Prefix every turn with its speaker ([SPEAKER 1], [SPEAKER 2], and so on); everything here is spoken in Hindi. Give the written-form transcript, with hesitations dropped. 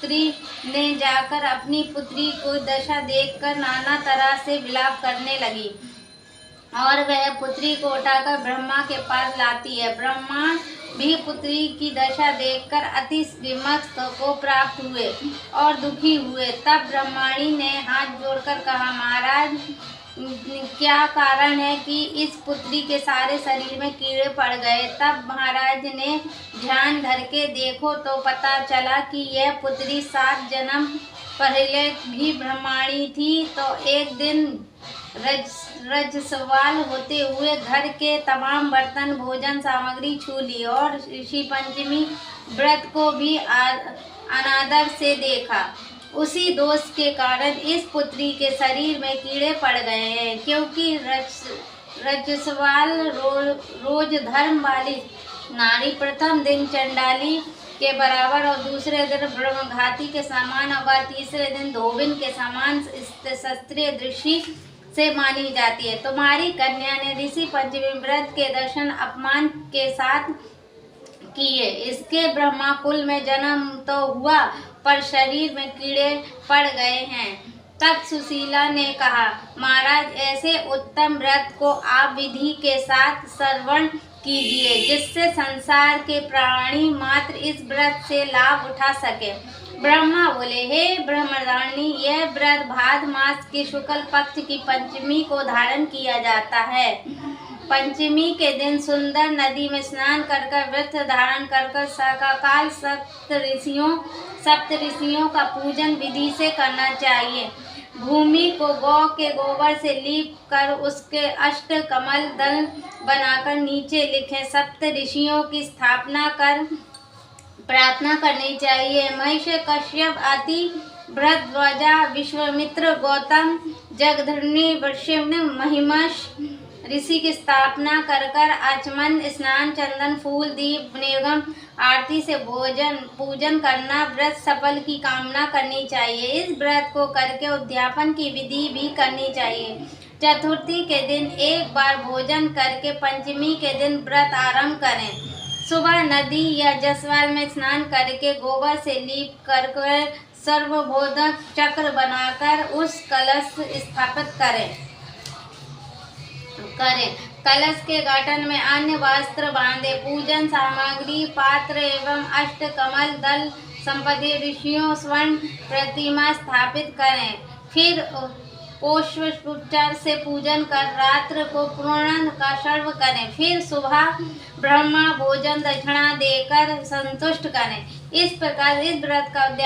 [SPEAKER 1] पुत्री ने जाकर अपनी पुत्री को दशा देखकर नाना तरह से विलाप करने लगी और वह पुत्री को उठाकर ब्रह्मा के पास लाती है। ब्रह्मा भी पुत्री की दशा देखकर अति विमर्श को प्राप्त हुए और दुखी हुए। तब ब्रह्माणी ने हाथ जोड़कर कहा, महाराज, क्या कारण है कि इस पुत्री के सारे शरीर में कीड़े पड़ गए। तब महाराज ने ध्यान धर के देखो तो पता चला कि यह पुत्री 7 जन्म पहले भी ब्रह्माणी थी। तो एक दिन रजस्वाल होते हुए घर के तमाम बर्तन भोजन सामग्री छू ली और ऋषि पंचमी व्रत को भी अनादर से देखा। उसी दोष के कारण इस पुत्री के शरीर में कीड़े पड़ गए हैं, क्योंकि रजस्वाल रोज धर्म वाली नारी प्रथम दिन चंडाली के बराबर और दूसरे दिन ब्रह्मघाती के समान और तीसरे दिन धोबिन के समान शास्त्रीय दृष्टि से मानी जाती है। तुम्हारी कन्या ने ऋषि पंचमी व्रत के दर्शन अपमान के साथ किए। इसके ब्रह्मा कुल में जन्म तो हुआ पर शरीर में कीड़े पड़ गए हैं। तब सुशीला ने कहा, महाराज, ऐसे उत्तम व्रत को आप विधि के साथ श्रवण कीजिए, जिससे संसार के प्राणी मात्र इस व्रत से लाभ उठा सके। ब्रह्मा बोले, हे ब्रह्मरानी, यह व्रत भाद्र मास के शुक्ल पक्ष की पंचमी को धारण किया जाता है। पंचमी के दिन सुंदर नदी में स्नान कर व्रत धारण कर सकाल सप्त ऋषियों का पूजन विधि से करना चाहिए। भूमि को गौ के गोबर से लीप कर उसके अष्ट कमल दल बनाकर नीचे लिखे सप्त ऋषियों की स्थापना कर प्रार्थना करनी चाहिए। महिष, कश्यप, अति, भरद्वाजा, विश्वामित्र, गौतम, जगधर्णी, वशिष्ठ, महिमश ऋषि की स्थापना कर आचमन, स्नान, चंदन, फूल, दीप, निगम आरती से पूजन करना, व्रत सफल की कामना करनी चाहिए। इस व्रत को करके उद्यापन की विधि भी करनी चाहिए। चतुर्थी के दिन एक बार भोजन करके पंचमी के दिन व्रत आरंभ करें। सुबह नदी या जसवाल में स्नान करके गोबर से लीप कर सर्वबोधक चक्र बनाकर उस कलश स्थापित करें। कलश के गठन में अन्य वस्त्र बांधे, पूजन सामग्री, पात्र एवं अष्ट कमल दल संपत्ति ऋषियों स्वर्ण प्रतिमा स्थापित करें। फिर पुष्पोच्चार से पूजन कर रात्र को पूर्ण का सर्व करें। फिर सुबह ब्रह्मा भोजन दक्षिणा देकर संतुष्ट करें। इस प्रकार इस व्रत का उद्यापन